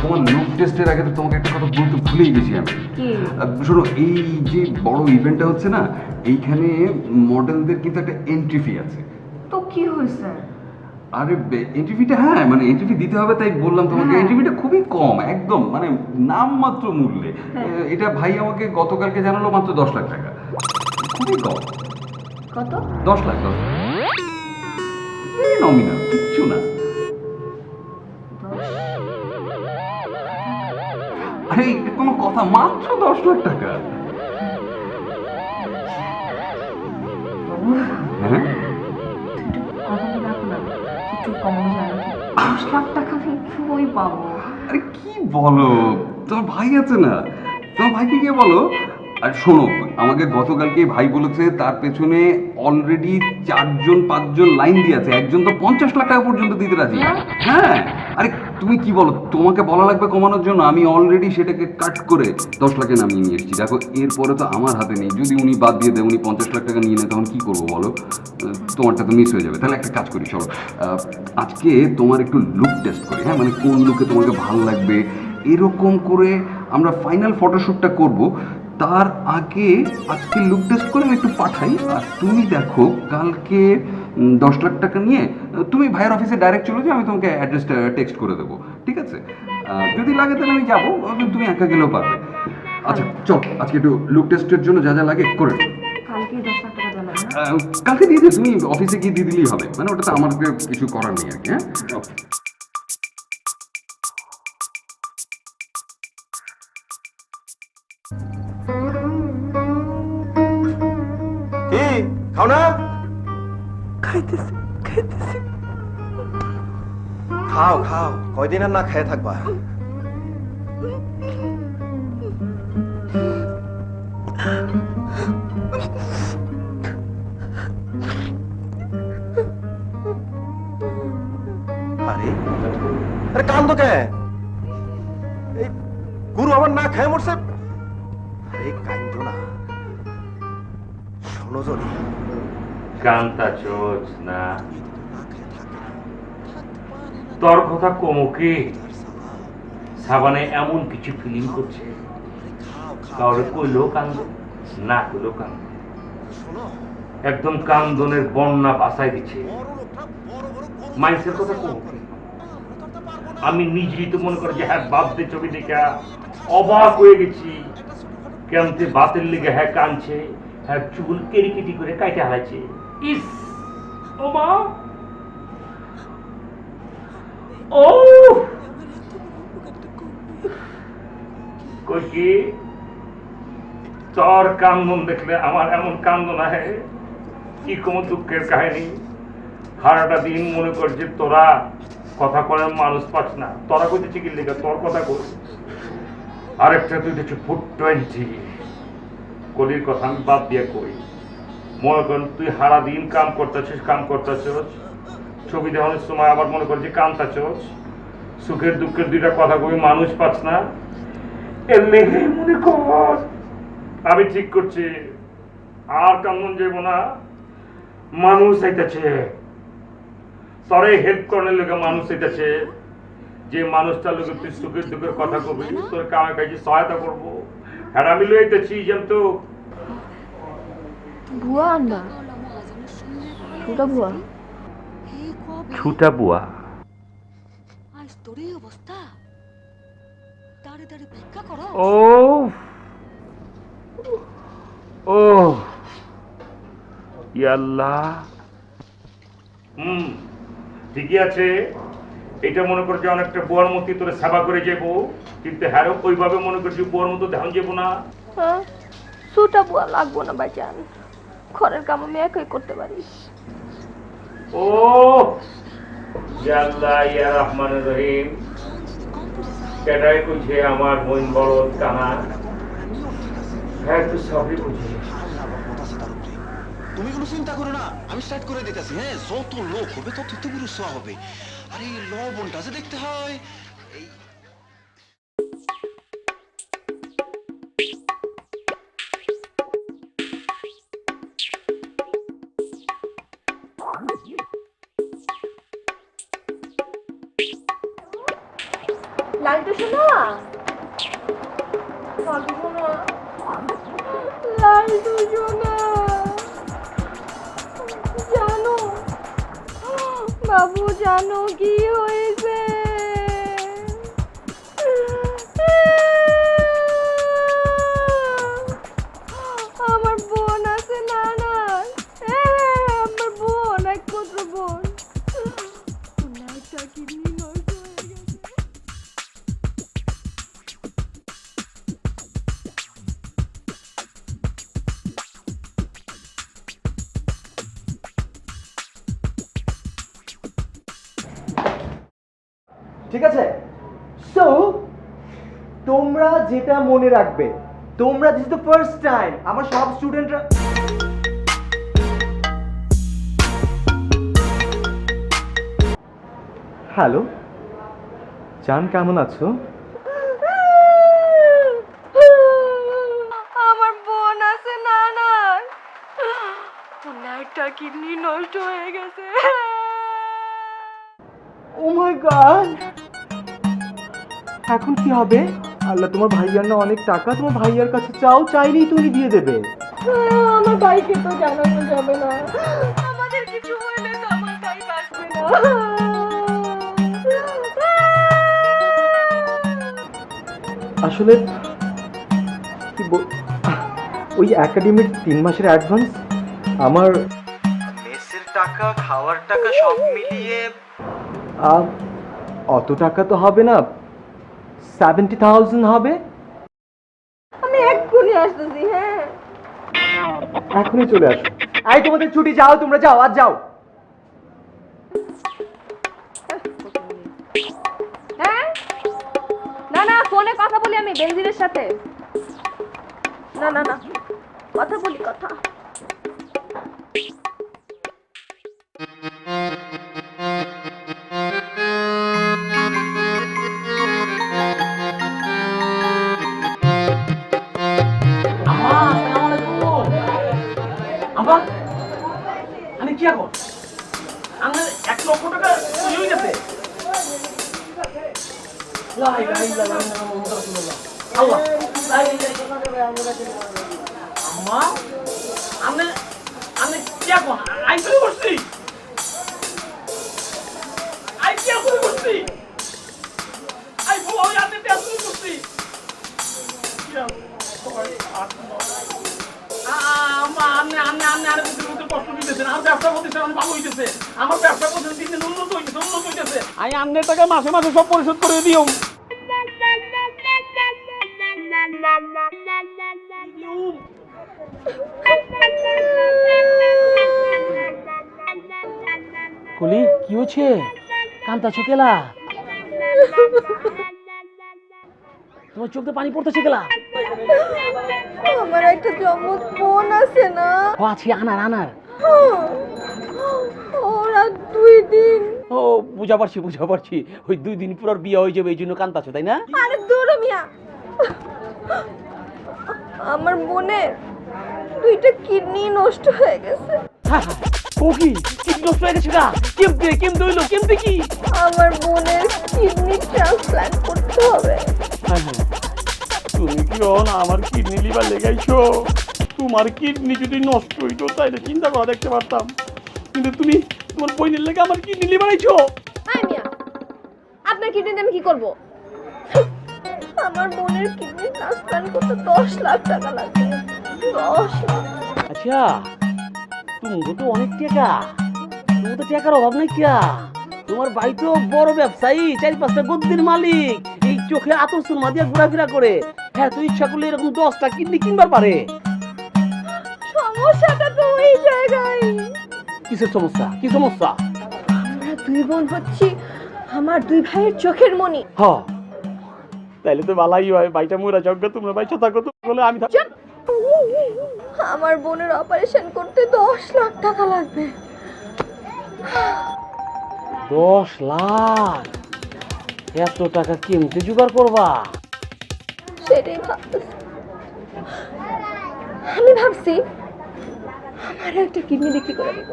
তোমার লুক টেস্টের আগে তো তোমাকে একটা কথা বলতে ভুলেই গেছি আমি। শোনো, এই যে বড় ইভেন্টটা হচ্ছে না, এইখানে মডেলদের কিন্তু একটা এন্ট্রি ফি আছে। তো কি হয়েছে? আরে এন্ট্রি ফিটা, হ্যাঁ মানে এন্ট্রি ফি দিতে হবে, তাই বললাম তোমাকে। এন্ট্রি ফিটা খুবই কম, একদম মানে নামমাত্র মূল্যে। এটা ভাই আমাকে গতকালকে জানালো মাত্র 10 লাখ টাকা, খুবই কম। কত? 10 লাখ, 10 লাখ, নমিনাল, কিচ্ছু না। আরে এটা কোনো কথা, মাত্র 10 লাখ টাকা। হ্যাঁ, 10 লাখ টাকা আমি কই পাবো? আরে কি বলো, তোমার ভাই আছে না, তোমার ভাইকে গিয়ে বলো। আর শোনো, আমাকে গতকালকে ভাই বলেছে তার পেছনে অলরেডি 4-5জন লাইন দিয়ে আছে, একজন তো 50 লাখ টাকা পর্যন্ত দিতে রাজি। হ্যাঁ, আরে তুমি কি বলো, তোমাকে বলা লাগবে কমানোর জন্য? আমি অলরেডি সেটাকে কাট করে 10 লাখে নামিয়ে নিয়ে এসেছি। দেখো, এরপরে তো আমার হাতে নেই, যদি উনি বাদ দিয়ে দেয়, উনি 50 লাখ টাকা নিয়ে নেয়, তখন কি করবো বলো? তোমারটা তো মিস হয়ে যাবে। তাহলে একটা কাজ করি, চলো আজকে তোমার একটু লুক টেস্ট করি। হ্যাঁ, মানে কোন লুকে তোমাকে ভালো লাগবে, এরকম করে আমরা ফাইনাল ফটোশ্যুটটা করব। তার আগে আজকে লুক টেস্ট করে আমি একটু পাঠাই, আর তুমি দেখো কালকে 10 লাখ টাকা নিয়ে তুমি ভাইয়ের অফিসে ডাইরেক্ট চলে যাও, আমি তোমাকে অ্যাড্রেসটা টেক্সট করে দেবো, ঠিক আছে? যদি লাগে তাহলে আমি যাবো, তুমি একা গেলেও পারবে। আচ্ছা চল, আজকে একটু লুক টেস্টের জন্য যা যা লাগে করে কালকে 10 লাখ টাকা দেবেন না? কালকে দিয়ে দিও, তুমি অফিসে গিয়ে দিয়ে দিলেই হবে, মানে ওটাতে আমার কিছু করার নেই আর কি। হ্যাঁ, কি খাও না? খাইতেছি। খাও খাও, কয়দিন আর না খেয়ে থাকবা? আরে আরে কান্দো কে? এই গুরু আমার না খেয়ে মরছে। আরে কান্দো না, শোনো জনি, কান্তা চোচ না, তোর কথা কমুকে সাবানে এমন কিছু ফিলিং করছে, কাউরে কইলেও কান্দ, না কইলেও কান্দ, একদম কান্দনের বন্যা বাসায় দিচ্ছে। মাইন্সের কথা কমুকে আমি নিজেই তো মনে করি যে হ্যাঁ বাপদের ছবি দেখে অবাক হয়ে গেছি। কেমতে বাতের লেগে হ্যাঁ কানছে, হ্যাঁ চুল কেরিকেটি করে কাইটে হারাইছে। ইস ও মা, ও কই কি তোর কান্দন দেখলে আমার এমন কান্দন আহে, কি কোন দুঃখের কাহিনী। সারাটা দিন মনে করছে তোরা কথা করার মানুষ পাস না, তোরা কইতেছি কি লেগে তোর কথা কই। আরেকটা তুই দেখছি ফুট 20 কলির কথা আমি বাদ দিয়ে কই। মনে কর তুই সারা দিন কাম করতেছিস, ছবি দেখানোর সময় আবার মনে করছি কামতাছিস, সুখের দুঃখের দুইটা কথা কই মানুষ পাস না। এর লেগে মনে কর আমি ঠিক করছি আর কান্দন যাইব না, মানুষ আইতেছে তরে হেল্প করার লেগে, মানুষ আইতেছে যে মানুষটার লোক তুই সুখের দুঃখের কথা কবি, তোর কামে কাজে সহায়তা করবো, হ্যাঁ আমি লইতেছি যেমন বুয়া আনবা? ছোটা বুয়া? ছুটা বুয়া। ও ও ইয়াল্লাহ, ঠিকই আছে। এটা মনে করছে অনেকটা বুয়ার মতো তোরে সেবা করে যাবো, কিন্তু হ্যাঁ ওইভাবে মনে করছি বুয়ার মতো ধ্যান যাবো না। হ্যাঁ, ছোটা বুয়া লাগবো না ভাইজান, ঘরের কাম আমি একাই করতে পারি। ও ইয়াল্লাহ ইয়া রহমানুর রহিম, সেটাই কইছে আমার মন বলদ কানা, হ্যাঁ তুই সবই বুঝি। তুমি কোনো চিন্তা করো না, আমি স্টার্ট করে দিতেছি। হ্যাঁ, যত লোক হবে তত তো গুরু সোয়া হবে। আরে লবণটা যে দেখতে হয়। এই লালটু শোনা, লালটু শোনা, লালটু শোনা, জানো বাবু, জানো কি হয়েছে? আমার বোন আছে না, আমার বোন, এক পুত্র বোন, কিডনি নষ্ট হয়ে গেছে। ঠিক আছে, সো তোমরা যেটা মনে রাখবে, তোমরা দিস দ্য ফার্স্ট টাইম আমার সব স্টুডেন্টরা। হ্যালো জান, কেমন আছো? আমার বোন আছে না, একটা কিডনি নষ্ট হয়ে গেছে। ও মাই গড, এখন কি হবে? আল্লাহ, তোমার ভাইয়ার না অনেক টাকা, তোমার ভাইয়ার কাছে চাও, চাইলেই তো উনি দিয়ে দেবে। আমার ভাইকে তো জানানো যাবে না, আমাদের কিছু হলে তো আমার ভাই বাঁচবে না। আসলে কি ওই একাডেমির 3 মাসের অ্যাডভান্স, আমার মেসের টাকা, খাওয়ার টাকা সব মিলিয়ে অত টাকা তো হবে না, 70,000 হবে। আমি এক্ষুনি আসতেছি। হ্যাঁ, এখনই চলে আসো। আই তোমাদের ছুটি, যাও তোমরা, যাও আজ যাও। হ্যাঁ, না ফোনে কথা বলি আমি বেনজিরের সাথে। না কথা বলি, কথা। আমি কি এখন আমার 1 লক্ষ টাকা চলে গেছে। আল্লাহ আম্মা আমি আমি কি কোন আই করে বসছি আই কি করে বসছি আই বউ আমি পেছনে বসছি কষ্ট দিতেছেন আর ব্যবসা প্রতিষ্ঠান ভালো হইতেছে আমার ব্যবসা প্রতিষ্ঠান দিন দিন উন্নত হইতেছে আমি আপনার টাকা মাসে মাসে সব পরিশোধ করে দিও কলি কি হচ্ছে কান্তা চোখেলা তোমার চোখে পানি পড়তেছে গেলা আমার একটা জমজ বোন আছে না, ও আছে আনার আনার ওরা 2 দিন। ও বুঝা পারছি ওই 2 দিন পর বিয়ে হয়ে যাবে এই জন্য কান্তাছো তাই না? আরে দূর মিয়া, আমার বোনের 2টা কিডনি নষ্ট হয়ে গেছে। ও কি কিডনি নষ্ট হয়ে গেছে গা? কেমতে হইলো কেমতে কি? আমার বোনের কিডনি ট্রান্সপ্লান্ট করতে হবে। তুমি কি আমার কিডনি লিভার লেগাইছো? তোমার কিডনি যদি নষ্ট হইতো তাইলে চিন্তা করা দেখতে পারতাম, কিন্তু তুমি তোমার বোনের লেগে আমার কিডনি লিভার আইছো। আই মিয়া, আপনার কিডনিতে আমি কি করব? আমার বোনের কিডনি ট্রান্সপ্লান্ট করতে 10 লাখ টাকা লাগবে। 10 লাখ। আচ্ছা তুমি তো অনেক টাকা, তুমি তো টাকার অভাব নাই কিয়া? তোমার ভাই তো বড় ব্যবসায়ী, 4-5টা গদ্দির মালিক, এই চোখে আতর সুরমা দিয়ে ঘোরাফেরা করে। হ্যাঁ তুই ইচ্ছা করলে এরকম 10টা কিডনি কিনবার পারে। সমস্যাটা তো ওই জায়গায়। কিসের সমস্যা? কি সমস্যা? আমরা 2 বোন হচ্ছি আমার 2 ভাইয়ের চোখের মণি। হ্যাঁ তাইলে তো ভালোই হয়, ভাইটা মোরা যোগ্য, তোমরা বাইচা থাকো তো বলে আমি থাকি। আমার বোনের অপারেশন করতে 10 লাখ টাকা লাগবে। 10 লাখ? এত টাকা কেমতে জোগাড় করবা? সেটাই ভাবতেছি। আমি ভাবছি আমার একটা কিডনি বিক্রি করে দিব।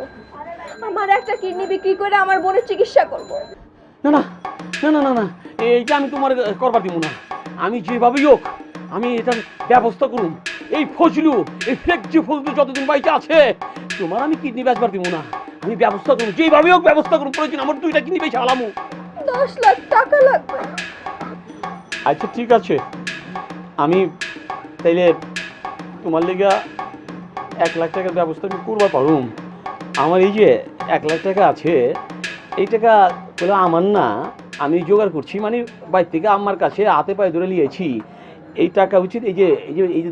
আমার একটা কিডনি বিক্রি করে আমার বোনের চিকিৎসা করব। না না না না না না, এইটা আমি তোমার করবার দিব না। আমি যেভাবেই হোক আমি এটার ব্যবস্থা করুন। এই ফজলু, এই ফ্লেক্সি ফজলু যতদিন বাইচে আছে তোমার আমি কিডনি বেচবার দিব না। আমি ব্যবস্থা করুন, যেভাবেই হোক ব্যবস্থা করুন। প্রয়োজন আমার 2টা কিডনি বেচে আলামু। 10 লাখ টাকা লাগবে। আচ্ছা ঠিক আছে, আমি তাইলে তোমার লেগা 1 লাখ টাকার ব্যবস্থা আমি করবার পারুম। আমার এই যে 1 লাখ টাকা আছে, এই টাকা বলে আমার না, আমি জোগাড় করছি, মানে বাইর থেকে আমার কাছে হাতে পায়ে ধরে নিয়েছি। এই টাকা উচিত এই যে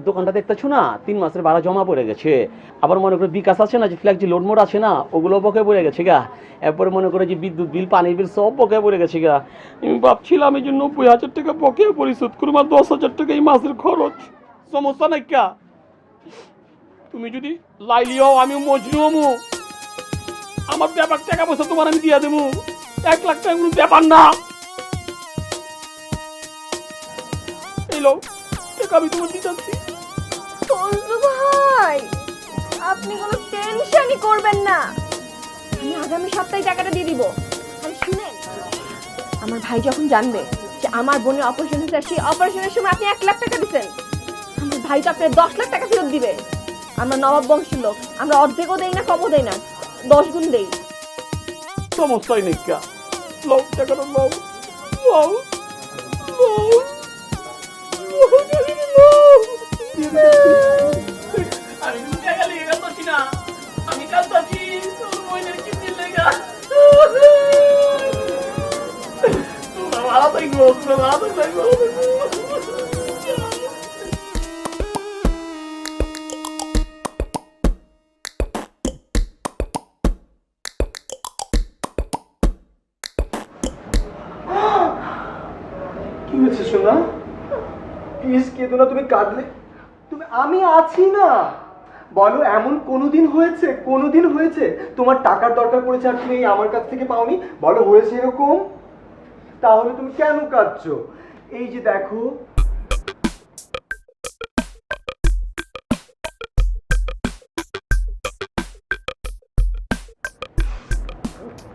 দোকানটা দেখতেছো না, 3 মাসের ভাড়া জমা পড়ে গেছে। আবার মনে করে বিকাশ আছে না, যে ফ্ল্যাক্সি লোড মোড আছে না, ওগুলো বকে পড়ে গেছে গা। এরপরে মনে করে যে বিদ্যুৎ বিল, পানির বিল সব বকে পড়ে গেছে গা। আমি ভাবছিলাম এই যে 90,000 টাকা বকে পরিশোধ করবো, আর 10,000 টাকা এই মাসের খরচ। সমস্যা নাই কা? তুমি যদি লাইলি হও আমি মজনু হমু, আমার ব্যাপার টাকা পয়সা তোমার আমি দিয়ে দেবো। 1 লাখ টাকা কোনো ব্যাপার না। এই লো টাকা আমি তোমার দিয়ে যাচ্ছি। ফজলু ভাই, আপনি কোনো টেনশনই করবেন না, আমি আগামী সপ্তাহে টাকাটা দিয়ে দিব। আর শুনেন, আমার ভাই যখন জানবে যে আমার বোনের অপারেশন হয়েছে, সেই অপারেশনের সময় আপনি 1 লাখ টাকা দিচ্ছেন, আমার ভাই তো আপনার 10 লাখ টাকা ফেরত দিবে। আমরা নবাব বংশের লোক, আমরা অর্ধেকও দেই না, কমও দেই না, 10 গুণ দেই। সমস্যাই নেই কা, লও টাকাটা লও লও লও। আমি টাকা লেগে গেছি না, আমি কাঁদছি তোর বোনের কিডনি লেগা। তোমরা ভালো থাকবো, তোমরা ভালো থাকবো। কি হয়েছে সোনা? প্লিজ কেঁদো না, তুমি কাঁদলে তুমি, আমি আছি না। বলো এমন কোনোদিন হয়েছে? কোনোদিন হয়েছে তোমার টাকার দরকার পড়েছে আর তুমি আমার কাছ থেকে পাওনি? বলো হয়েছে এরকম? তাহলে তুমি কেন কাঁদছো? এই যে দেখো,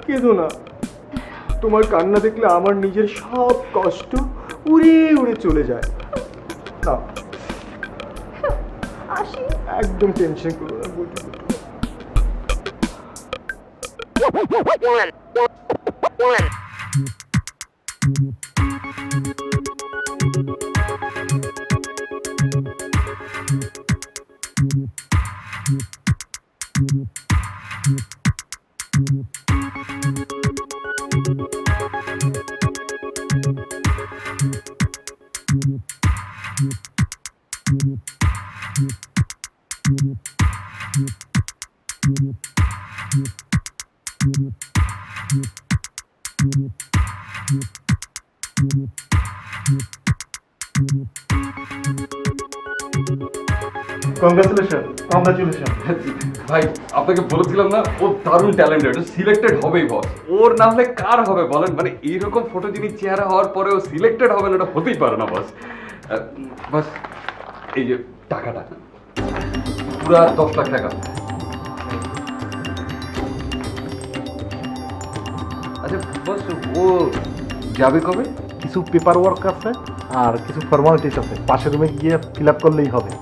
কেঁদো না, তোমার কান্না দেখলে আমার নিজের সব কষ্ট উড়ে উড়ে চলে যায়। না, আসি। একদম টেনশন করো না বটু। কংগ্রাচুলেশন। ভাই আপনাকে বলেছিলাম না, ও দারুণ ট্যালেন্টেড, সিলেক্টেড হবেই বস। ওর না হলে কার হবে বলেন? মানে এইরকম ফটোজেনিক চেহারা হওয়ার পরেও সিলেক্টেড হবে না, এটা হতেই পারে না বস। বস এই যে টাকাটা পুরা 10 লাখ টাকা। আচ্ছা বস, ও যাবে কবে? কিছু পেপার ওয়ার্ক আছে আর কিছু ফর্মালিটিস আছে, পাশের রুমে গিয়ে ফিল আপ করলেই হবে।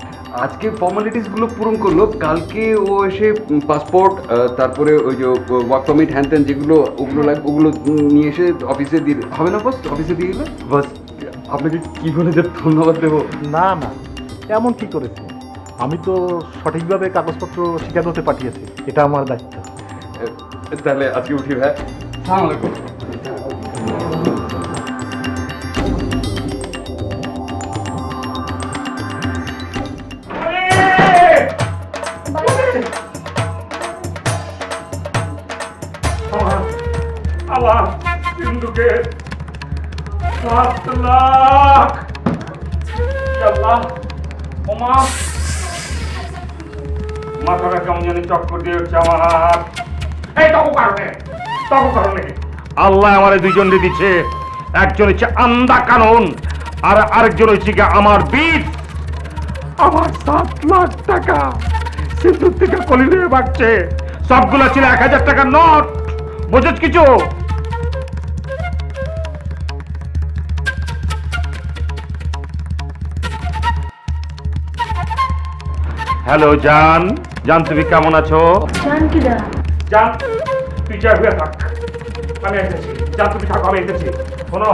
আজকে ফর্মালিটিস গুলো পূরণ করলো, কালকে ও এসে পাসপোর্ট, তারপরে ওই যে ওয়ার্ক পারমিট হ্যান ত্যান যেগুলো ওগুলো লাগবে ওগুলো নিয়ে এসে অফিসে দিয়ে হবে না বস? অফিসে দিয়ে গেলে বস আপনাকে কি বলে যে ধন্যবাদ দেবো? না না, এমন কি করেছে? আমি তো সঠিকভাবে কাগজপত্র শিকাগোতে পাঠিয়েছি, এটা আমার দায়িত্ব। তাহলে আজকে উঠি ভাই। সালাম আলাইকুম। আবার সিন্ধুকে 7 লাখ। আল্লাহ, ওমা মাথাটা কেমন জানি চক্কর দিয়ে উঠছে আমার। এই তখন কারণে আল্লাহ আমার দুইজনকে দিচ্ছে, একজন হচ্ছে আন্দা কানুন আর আরেকজন হচ্ছে আমার বীজ। আমার 7 লাখ টাকা সিন্ধুর থেকে কলি নিয়ে বাড়ছে, সবগুলো ছিল 1000 টাকার নোট। বুঝেছ কিছু? হ্যালো জান, জান তুমি কেমন আছো? জান কি দা? জান তুই যা হয়ে থাক, আমি এসেছি। জান তুমি থাকো, আমি এসেছি। শোনো,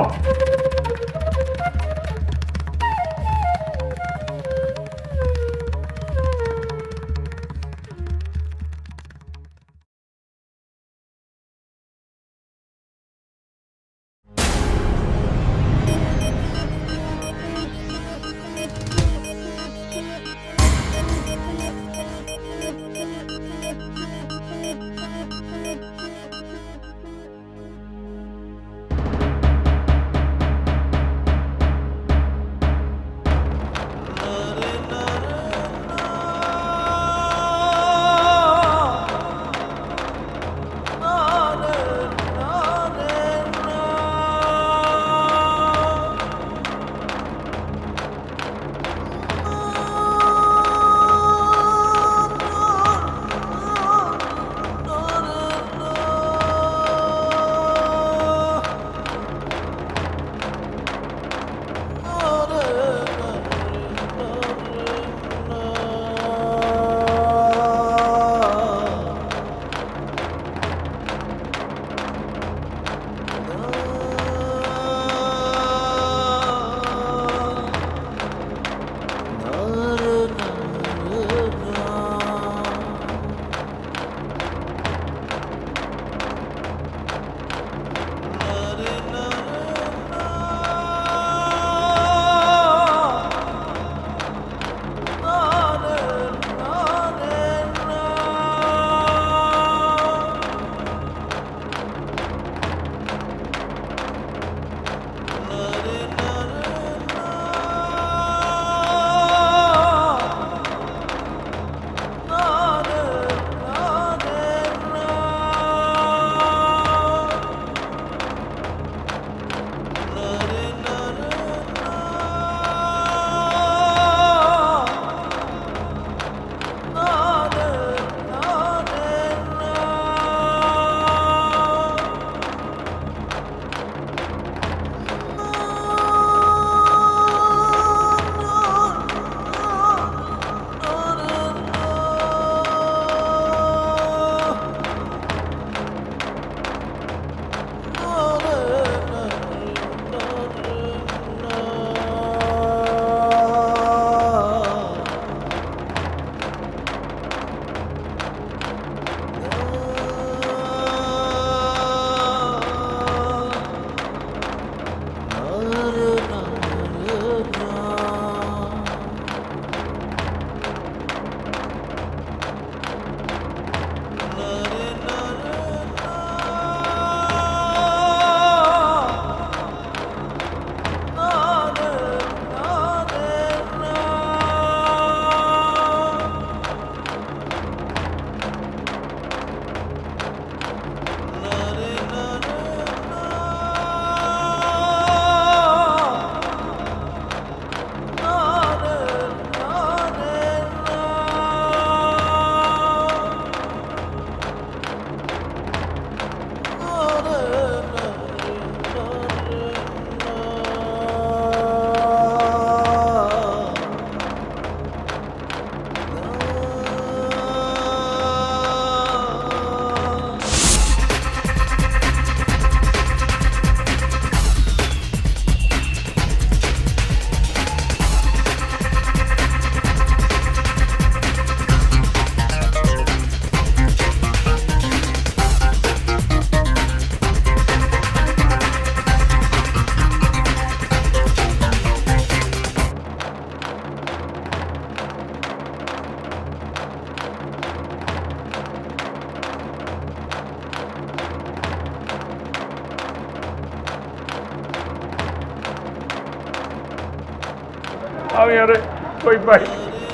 আমি আরে কই পাই।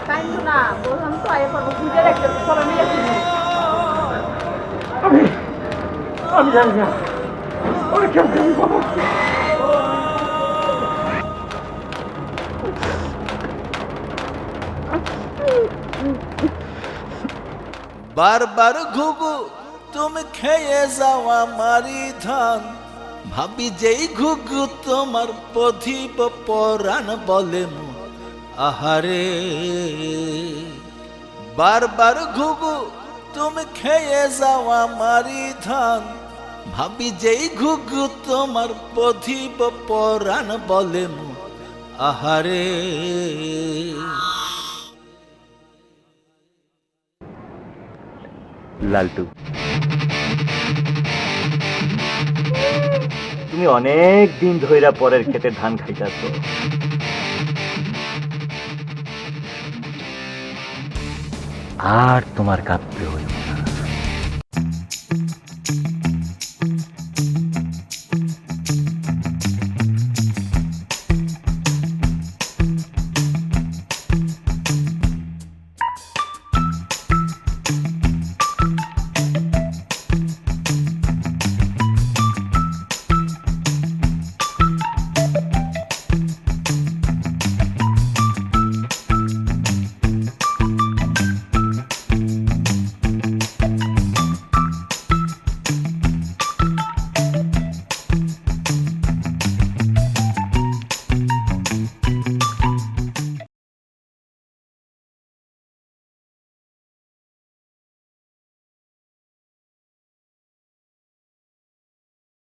কাইন্দ না, বললাম তো আয় করবো, খুঁজে রাখতে সবাই মিলে খুঁজবো। আমি জানি না ওরে কেমন আমি পাবো। বারবার ঘুঘু তুমি খেয়ে যাও আমারি ধান, ভাবি যেই ঘুঘু তোমার পথিব পরাণ বলে মন আহারে। বারবার ঘুঘু তুমি খেয়ে যাও আমারি ধান, ভাবি যেই ঘুঘু তোমার পথিব পরাণ বলে মন আহারে। লালটু, তুমি অনেক দিন ধইরা পরের ক্ষেতে ধান খাইতাছ, আর তোমার কাপ